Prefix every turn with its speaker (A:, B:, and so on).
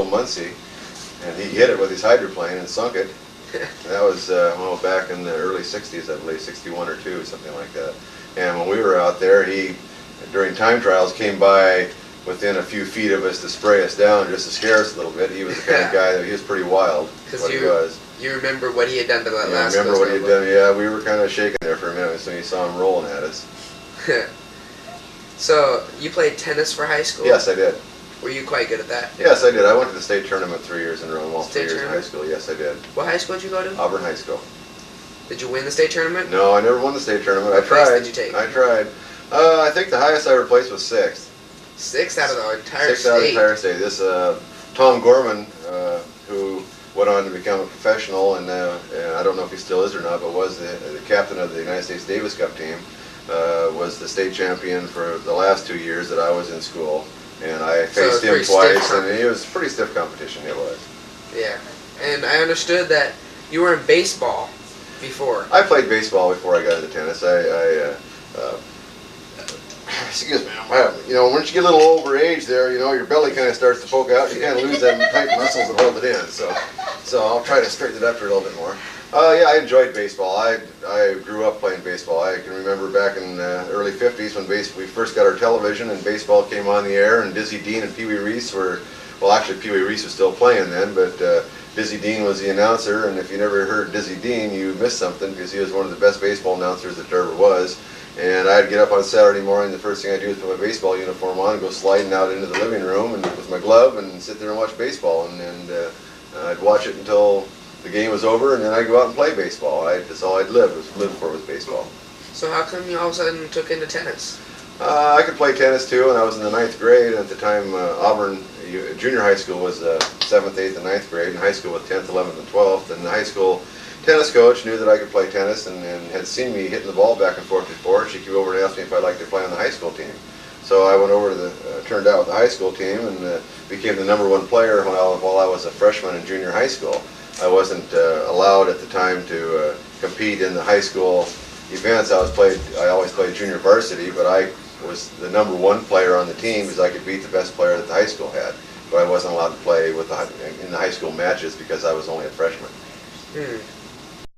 A: Muncie, and he hit it with his hydroplane and sunk it. And that was back in the early 60s, I believe, 61 or 2, something like that. And when we were out there, he, during time trials, came by within a few feet of us to spray us down just to scare us a little bit. He was the kind of guy that he was pretty wild. What he was.
B: You remember what he had done to that last?
A: I remember what he had done. Yeah, we were kind of shaking there for a minute when you saw him rolling at us.
B: So you played tennis for high school?
A: Yes, I did.
B: Were you quite good at that?
A: Yes, I did. I went to the state tournament 3 years in a row, 3 years in high
B: tournament?
A: school. Yes, I did.
B: What high school did you go to?
A: Auburn High School.
B: Did you win the state tournament?
A: No, I never won the state tournament.
B: What
A: I tried.
B: place did you take?
A: I tried. I think the highest I ever placed was 6th.
B: 6th out of the entire
A: 6th
B: state?
A: out of the entire state. This Tom Gorman, who went on to become a professional, and I don't know if he still is or not, but was the captain of the United States Davis Cup team, was the state champion for the last 2 years that I was in school. And I faced him twice, and it was pretty stiff competition, it was.
B: Yeah. And I understood that you were in baseball before.
A: I played baseball before I got into tennis. Excuse me. Once you get a little over age there, your belly kind of starts to poke out. You kind of lose them tight muscles that hold it in. So I'll try to straighten it up for a little bit more. Yeah, I enjoyed baseball. I grew up playing baseball. I can remember back in the early 50s when we first got our television and baseball came on the air, and Dizzy Dean and Pee Wee Reese were, well, actually Pee Wee Reese was still playing then, but Dizzy Dean was the announcer, and if you never heard Dizzy Dean, you missed something because he was one of the best baseball announcers that there ever was. And I'd get up on Saturday morning, the first thing I'd do is put my baseball uniform on and go sliding out into the living room and with my glove and sit there and watch baseball. And I'd watch it until the game was over, and then I'd go out and play baseball. That's all I'd live for was baseball.
B: So how come you all of a sudden took into tennis?
A: I could play tennis too, and I was in the 9th grade. At the time, Auburn junior high school was 7th, 8th, and 9th grade, and high school was 10th, 11th, and 12th. And the high school tennis coach knew that I could play tennis and had seen me hitting the ball back and forth before. She came over and asked me if I'd like to play on the high school team. So I went over to turned out with the high school team and became the #1 player while I was a freshman in junior high school. I wasn't allowed at the time to compete in the high school events. I always played junior varsity, but I was the #1 player on the team because I could beat the best player that the high school had. But I wasn't allowed to play in the high school matches because I was only a freshman.